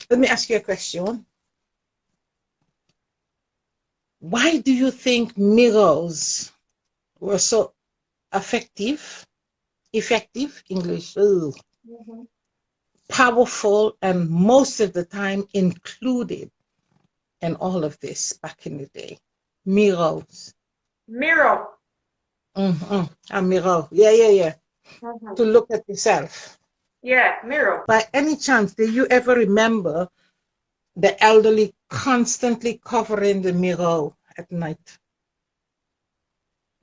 Let me ask you a question. Why do you think mirrors were so effective, English, powerful, and most of the time included in all of this back in the day? Mirrors. Mirror. A mirror. Yeah. To look at yourself. Yeah, mirror. By any chance, do you ever remember the elderly constantly covering the mirror at night?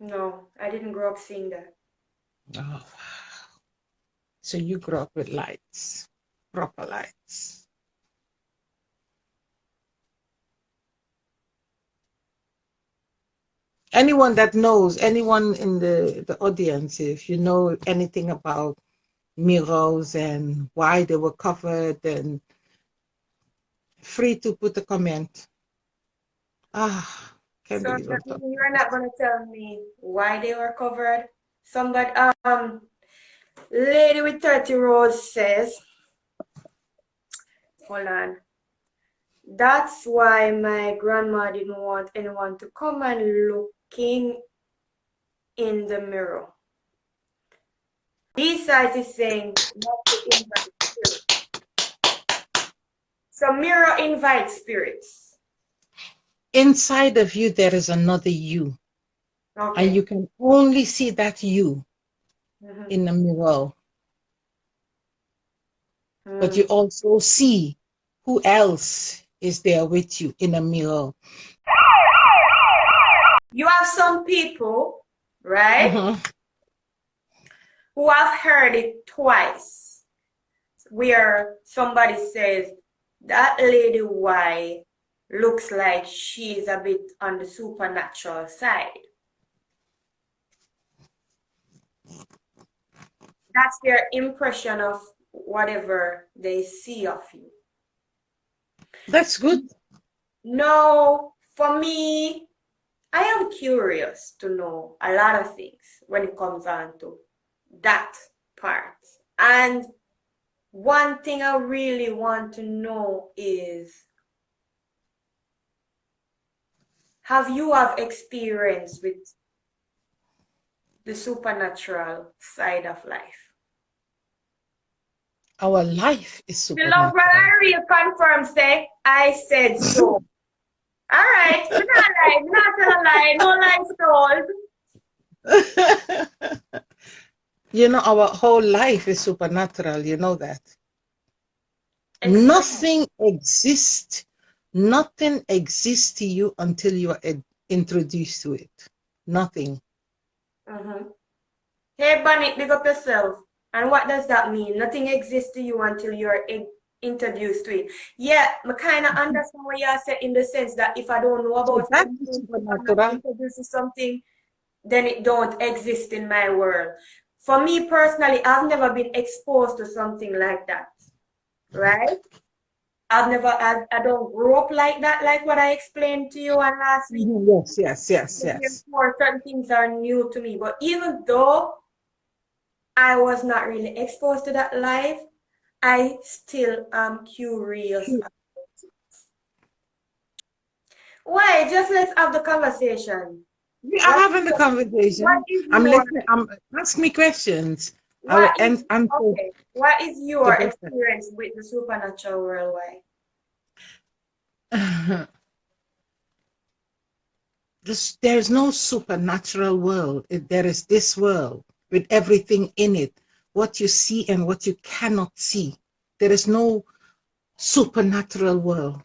No, I didn't grow up seeing that. Oh, so you grew up with lights, proper lights. Anyone that knows, anyone in the audience, if you know anything about mirrors and why they were covered, and free to put a comment. Can't So believe I'm talking you're about not gonna tell me why they were covered? Somebody, lady with 30 rows says, hold on. That's why my grandma didn't want anyone to come and looking in the mirror. This side is saying not to invite spirits. So mirror invites spirits. inside of you there is another you, and you can only see that you in the mirror, but you also see who else is there with you in a mirror. You have some people, right, who have heard it twice, where somebody says, that lady Y looks like she's a bit on the supernatural side. That's their impression of whatever they see of you. That's good. No, for me, I am curious to know a lot of things when it comes on to that part. And one thing I really want to know is, have you have experience with the supernatural side of life? Our life is supernatural. The love real confirms, say, I said so. All right, we're not lying, we're not gonna lie, no lies told. You know, our whole life is supernatural, you know that. Nothing exists to you until you are introduced to it. Nothing. Hey, Bunny, big up yourself. And what does that mean? Nothing exists to you until you're introduced to it. Yeah, I kind of understand what you said, in the sense that if I don't know about something, if I'm not introduced to something, then it don't exist in my world. For me personally, I've never been exposed to something like that, right? I don't grow up like that, like what I explained to you on last week. Yes. Therefore, certain things are new to me. But even though I was not really exposed to that life, I still am curious about it. Why? Just let's have the conversation. We are having the conversation. I'm listening. Ask me questions. What is your experience with the supernatural worldwide? There's no supernatural world. There is this world with everything in it, what you see and what you cannot see. There is no supernatural world.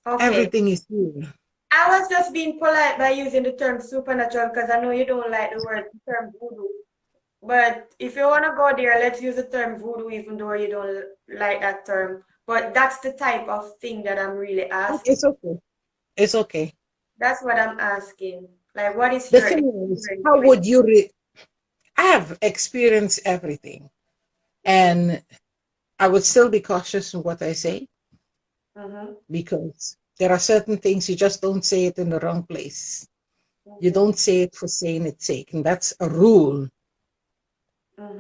Everything is here. I was just being polite by using the term supernatural because I know you don't like the term voodoo. But if you want to go there, let's use the term voodoo, even though you don't like that term. But that's the type of thing that I'm really asking. It's okay. It's okay. That's what I'm asking. Like, what is your experience? How would you I have experienced everything. And I would still be cautious in what I say. Because there are certain things you just don't say it in the wrong place. You don't say it for saying its sake. And that's a rule.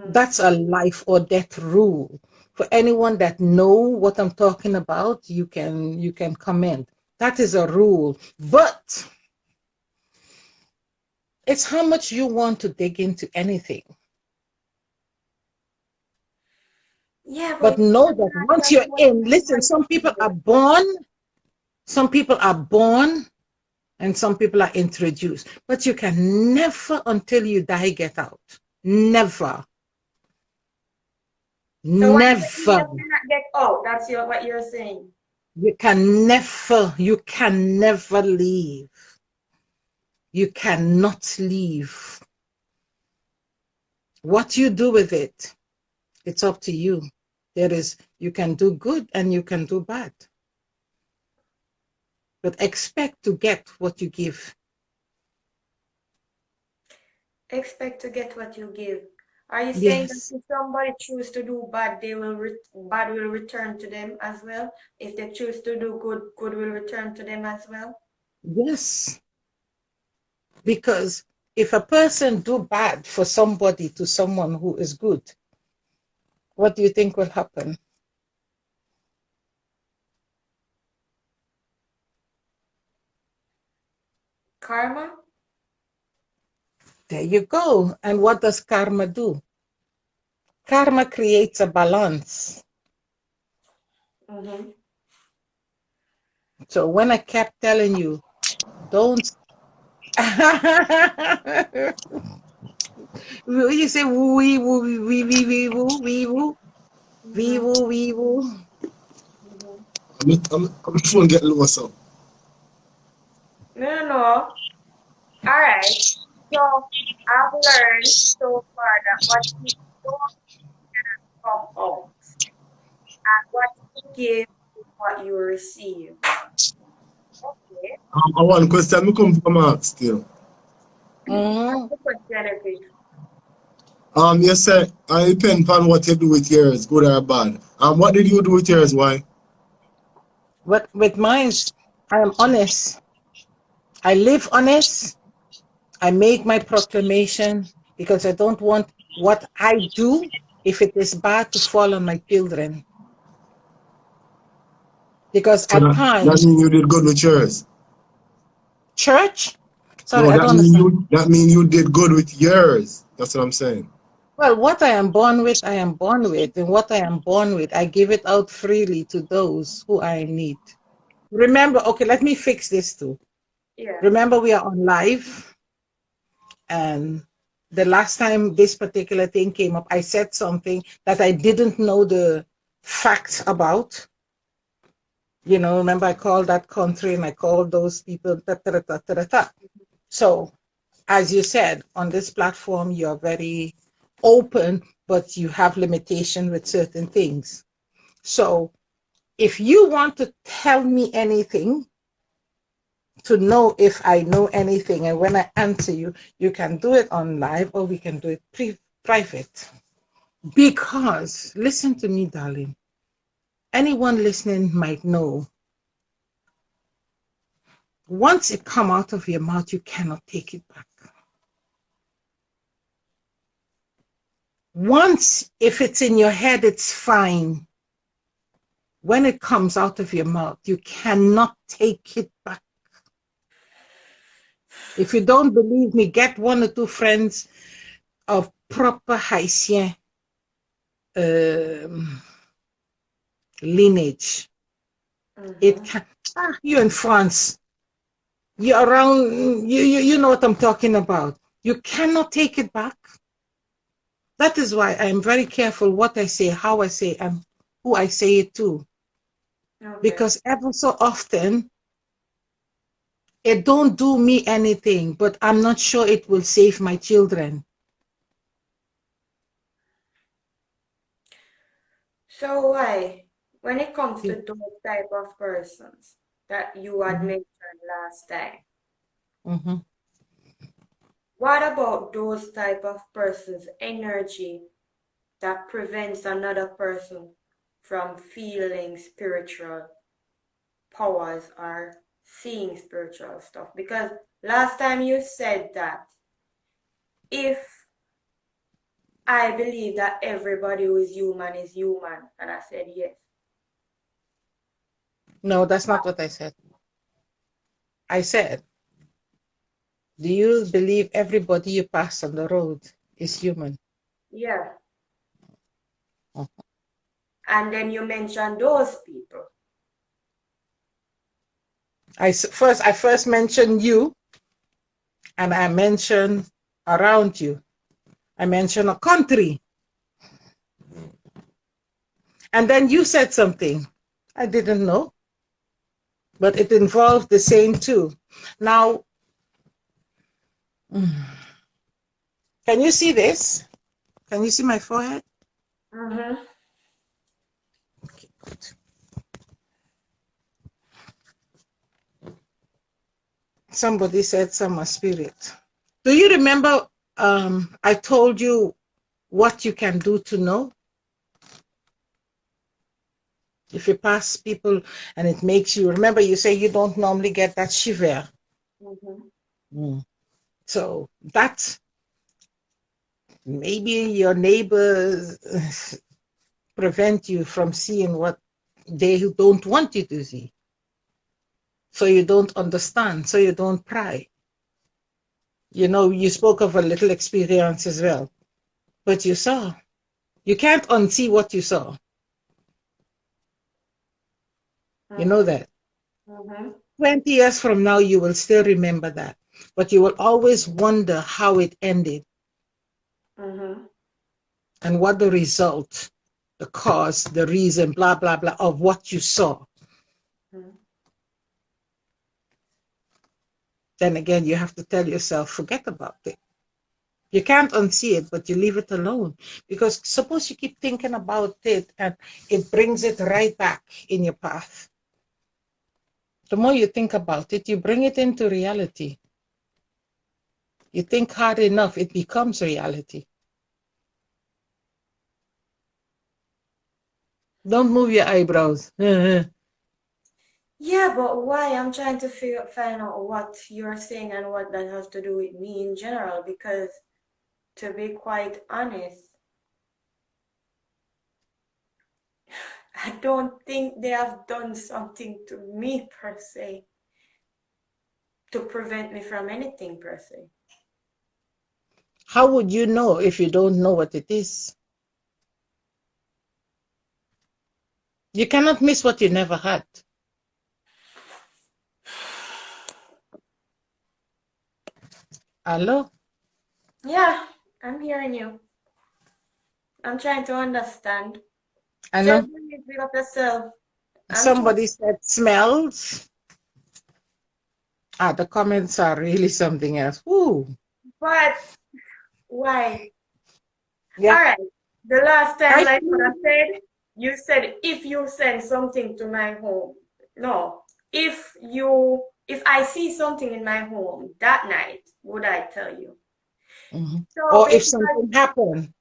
That's a life or death rule. For anyone that know what I'm talking about, you can comment. That is a rule. But it's how much you want to dig into anything. Yeah, but But it's know not that once you're what in, you listen, want some to people are do. born, some people are born, and some people are introduced. But you can never, until you die, get out. Never. So once you're in, Never. you cannot get out. That's what you're saying. You can never leave. You cannot leave. What you do with it, it's up to you. You can do good and you can do bad. But expect to get what you give. Expect to get what you give. Are you saying that Yes. if somebody choose to do bad, bad will return to them as well? If they choose to do good, good will return to them as well? Yes. Because if a person do bad for somebody to someone who is good, what do you think will happen? Karma? There you go. And what does karma do? Karma creates a balance. Mm-hmm. So when I kept telling you, don't you say wee woo wee wee wee woo wee woo wee Mm-hmm. woo wee woo. Mm-hmm. I'm phone get low, so. No, no, no. All right. So I've learned so far that what you don't come out and what you give is what you receive. Okay. I one question, me come from Mark still. That's Mm. the question, You say, I depend on what you do with yours, good or bad. What did you do with yours, why? But with mine, I am honest. I live honest. I make my proclamation because I don't want what I do, if it is bad, to fall on my children. Because So at that times, mean you did good with yours. church, sorry, No, I don't understand. that mean you did good with yours. That's what I'm saying. Well, what I am born with, I am born with. And what I am born with, I give it out freely to those who are in need. Remember, okay, let me fix this too. Yeah. Remember, we are on live. And the last time this particular thing came up, I said something that I didn't know the facts about. You know, remember I called that country and I called those people. Ta, ta, ta, ta, ta, ta. So, as you said, on this platform, you're very open, but you have limitation with certain things. So, if you want to tell me anything, to know if I know anything, and when I answer you, you can do it on live or we can do it private. Because, listen to me, darling, anyone listening might know, once it come out of your mouth, you cannot take it back. Once, if it's in your head, it's fine. When it comes out of your mouth, you cannot take it back. If you don't believe me, get one or two friends of proper Haitian lineage. It Mm-hmm. can. You're in France. You're around. You know what I'm talking about. You cannot take it back. That is why I am very careful what I say, how I say, and who I say it to. Okay. Because ever so often, it don't do me anything, but I'm not sure it will save my children. So why, when it comes Yeah. to those type of persons that you had Mhm. mentioned last time, Mhm. what about those type of persons' energy that prevents another person from feeling spiritual powers or seeing spiritual stuff? Because last time you said that if I believe that everybody who is human is human. And I said, yes. No, that's not what I said. I said, do you believe everybody you pass on the road is human? Yeah. Mhm. And then you mentioned those people. I first mentioned you, and I mentioned around you. I mentioned a country. And then you said something I didn't know, but it involved the same too. Now, can you see this? Can you see my forehead? Mm-hmm. Okay, good. Somebody said summer spirit. Do you remember I told you what you can do to know? If you pass people and it makes you, remember you say you don't normally get that shiver. Mm-hmm. Mm. So that maybe your neighbors prevent you from seeing what they don't want you to see. So you don't understand, so you don't pry. You know, you spoke of a little experience as well, but you saw. You can't unsee what you saw. You know Mm-hmm. that. Mm-hmm. 20 years from now, you will still remember that. But you will always wonder how it ended Mm-hmm. and what the result, the cause, the reason, blah, blah, blah, of what you saw. Mm-hmm. Then again, you have to tell yourself, forget about it. You can't unsee it, but you leave it alone. Because suppose you keep thinking about it and it brings it right back in your path. The more you think about it, you bring it into reality. You think hard enough, it becomes reality. Don't move your eyebrows. Yeah, but why? I'm trying to find out what you're saying and what that has to do with me in general, because to be quite honest, I don't think they have done something to me per se to prevent me from anything per se. How would you know if you don't know what it is? You cannot miss what you never had. Hello? Yeah, I'm hearing you. I'm trying to understand. I Just know. big up yourself. I'm trying. Somebody said smells. The comments are really something else. Ooh. But why? All Yeah. right. The last time, I like what I said, you said if you send something to my home. No. If I see something in my home that night, would I tell you? Mhm. So Or if something happened.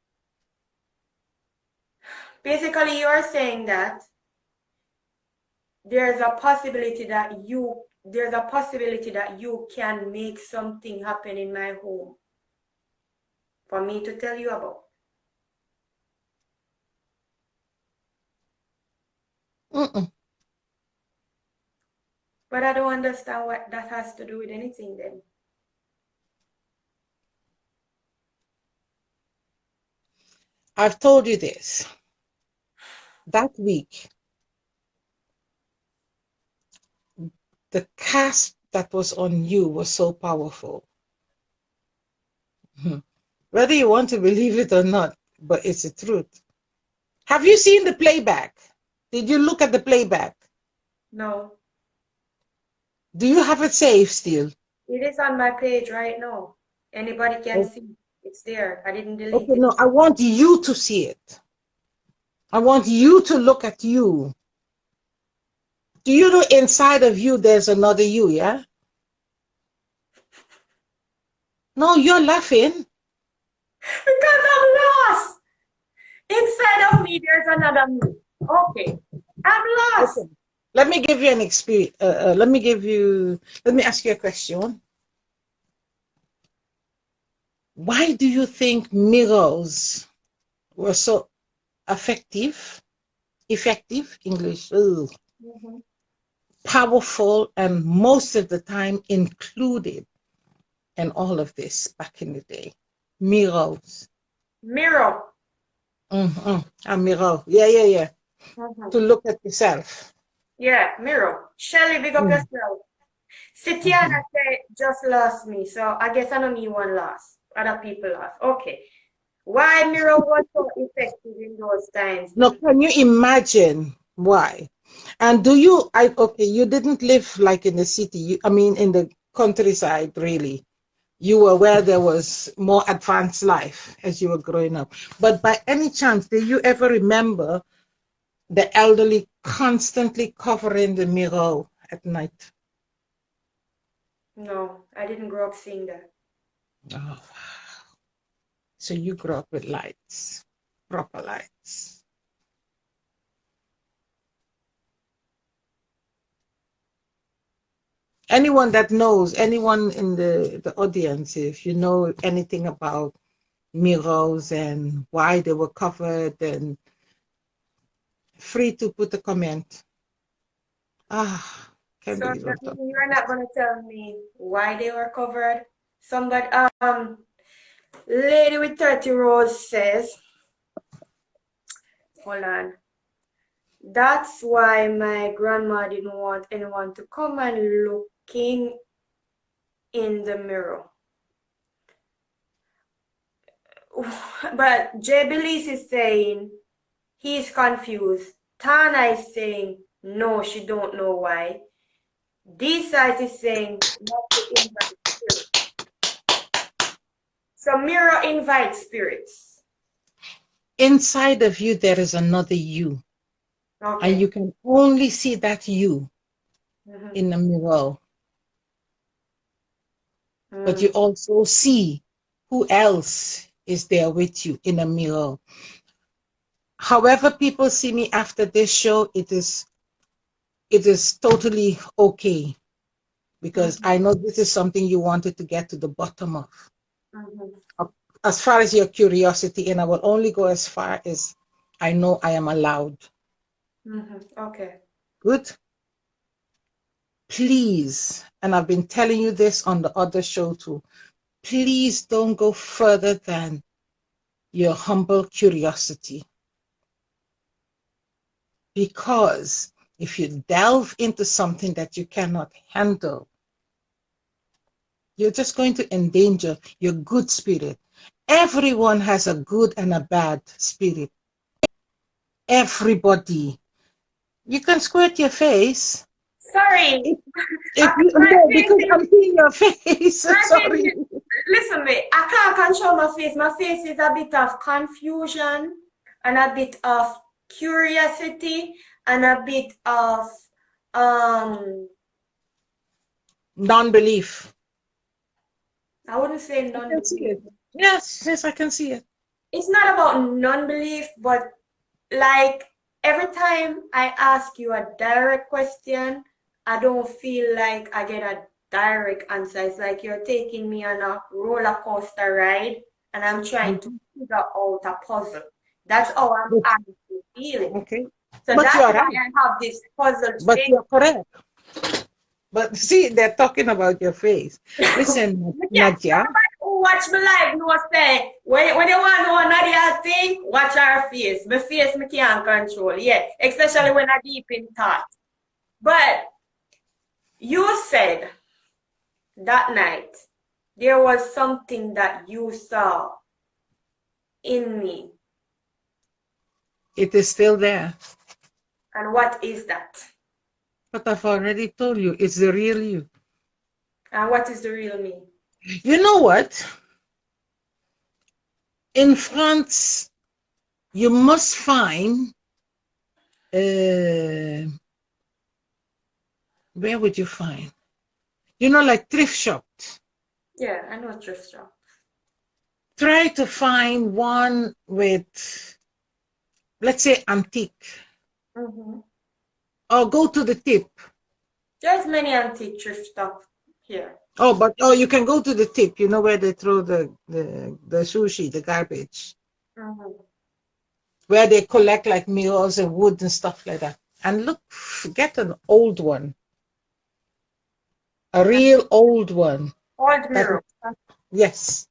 basically you're saying that there's a possibility that you can make something happen in my home for me to tell you about. Mm-mm. But I don't understand what that has to do with anything then. I've told you this. That week, the cast that was on you was so powerful. Mhm. Whether you want to believe it or not, but it's the truth. Have you seen the playback? Did you look at the playback? No. Do you have it saved still? It is on my page right now. Anybody can Oh, see. It's there. I didn't delete okay, it. no, I want you to see it. I want you to look at you. Do you know inside of you there's another you, yeah? No, you're laughing. Because I'm lost. Inside of me, there's another me. Okay. I'm Okay. lost. Let me give you an experience. Let me ask you a question. Why do you think mirrors were so effective, English, powerful, and most of the time included in all of this back in the day. Mirrors. Mirror. A mirror. Yeah. To look at yourself. Yeah, mirror. Shelly, big up yourself. Sitiana said, just lost me. So I guess I know me one lost. Other people lost. Okay. Why mirror was so effective in those times? Now, can you imagine why? And okay, you didn't live like in the city, I mean, in the countryside, really. You were where there was more advanced life as you were growing up. But by any chance, did you ever remember the elderly constantly covering the mirror at night? No, I didn't grow up seeing that. Oh, so you grew up with lights, proper lights. Anyone that knows, anyone in the audience, if you know anything about mirrors and why they were covered, and free to put a comment. Can't So believe I'm talking. you're not going to tell me why they were covered? Somebody, Lady with 30 Rose says, hold on. That's why my grandma didn't want anyone to come and looking in the mirror. But Jay Belize is saying he's confused. Tana is saying no, she don't know why. D-Site is saying not to invite spirits. So mirror invites spirits. Inside of you, there is another you. Okay. And you can only see that you in the mirror. But you also see who else is there with you in a mirror. However people see me after this show, it is totally okay, because I know this is something you wanted to get to the bottom of. As far as your curiosity, and I will only go as far as I know I am allowed. Okay. Good. Please, and I've been telling you this on the other show too, please don't go further than your humble curiosity. Because if you delve into something that you cannot handle, you're just going to endanger your good spirit. Everyone has a good and a bad spirit. Everybody. You can squirt your face. Sorry. Because I'm seeing your face. Sorry. Listen, me. I can't control my face. My face is a bit of confusion and a bit of curiosity and a bit of non-belief. I wouldn't say non-belief. Yes, I can see it. It's not about non-belief, but like every time I ask you a direct question, I don't feel like I get a direct answer. It's like you're taking me on a roller coaster ride and I'm trying to figure out a puzzle. That's how I'm actually feeling. Okay. So but that's you're why right. I have this puzzle. But you're correct. But see, they're talking about your face. Listen, Nadia. Who watch me live know say when you want to know Nadia thing, watch her face. My face me can't control. Yeah, especially when I deep in thought. But you said that night there was something that you saw in me. It is still there. And what is that? But I've already told you, it's the real you. And what is the real me? You know what? In France, you must find, where would you find? You know, like thrift shops. Yeah, I know thrift shop. Try to find one with, let's say, antique. Or go to the tip. There's many antique thrift shops here. Oh, you can go to the tip, you know, where they throw the sushi, the garbage. where they collect like mirrors and wood and stuff like that. And look, get an old one, a real old one. Old mirror. Yes.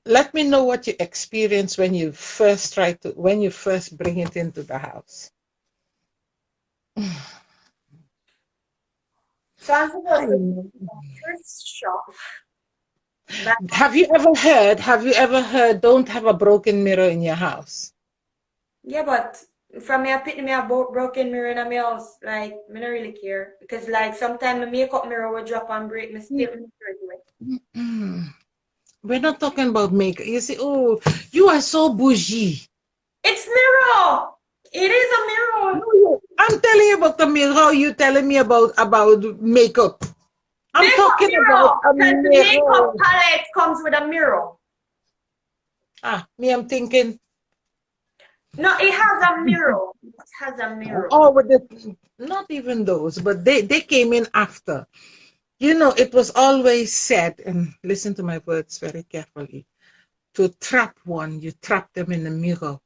Let me know what you experience when you first bring it into the house. So I'm supposed to first shop. Have you ever heard, don't have a broken mirror in your house? Yeah, but from me, I pick me a broken mirror in my house. Like, I don't really care. Because, like, sometimes my makeup mirror will drop and break. Me still We're not talking about makeup. You see, oh, you are so bougie. It's mirror. It is a mirror. I'm telling you about the mirror. You telling me about makeup. I'm makeup talking mirror. about a Because the mirror. makeup palette comes with a mirror. I'm thinking. No, it has a mirror. It has a mirror. Oh, with not even those, but they came in after. You know, it was always said, and listen to my words very carefully, to trap one, you trap them in the mirror.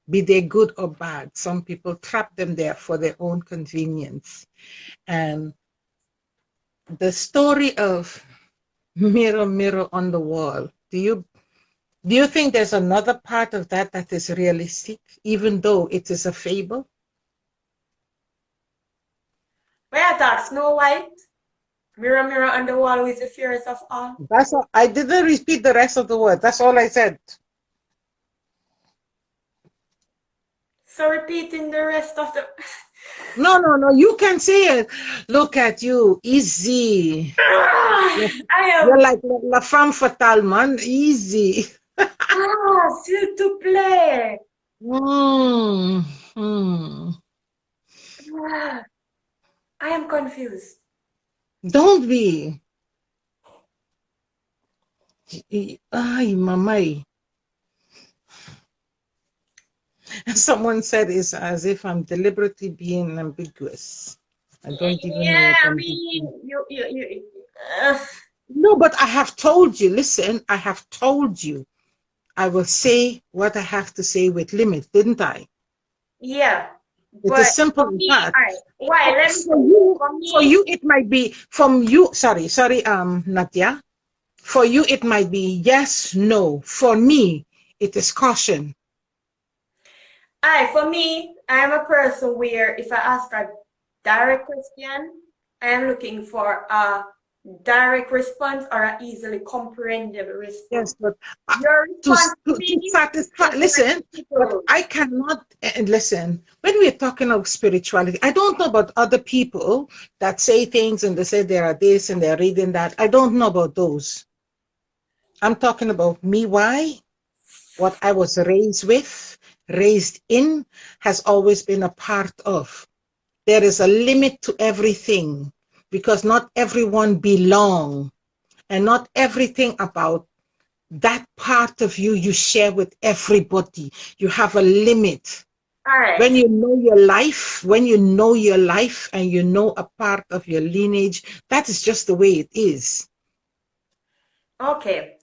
Be they good or bad. Some people trap them there for their own convenience. And the story of mirror, mirror on the wall, do you think there's another part of that that is realistic, even though it is a fable? Where I thought Snow White, mirror, mirror on the wall, who is the fairest of all. That's all. I didn't repeat the rest of the word. That's all I said. So repeating the rest of the... No, you can say it. Look at you, easy. You're like la femme fatale, man. Easy. S'il te plaît. I am confused. Don't be. Ay, mamay. Someone said it's as if I'm deliberately being ambiguous. I don't even know what I'm doing. No, but I have told you, listen, I have told you. I will say what I have to say with limit, didn't I? Yeah. It is simple as that. Why? For you, it might be from you. Sorry, Nadia. For you, it might be yes, no. For me, it is caution. For me, I am a person where if I ask a direct question, I am looking for a direct response or an easily comprehensible response. Yes, but your response to satisfy, listen, but I cannot, and listen, when we're talking of spirituality, I don't know about other people that say things and they say there are this and they're reading that. I don't know about those. I'm talking about me. Why? What I was raised in, has always been a part of. There is a limit to everything because not everyone belong, and not everything about that part of you share with everybody. You have a limit. All right. When you know your life, and you know a part of your lineage, that is just the way it is. Okay.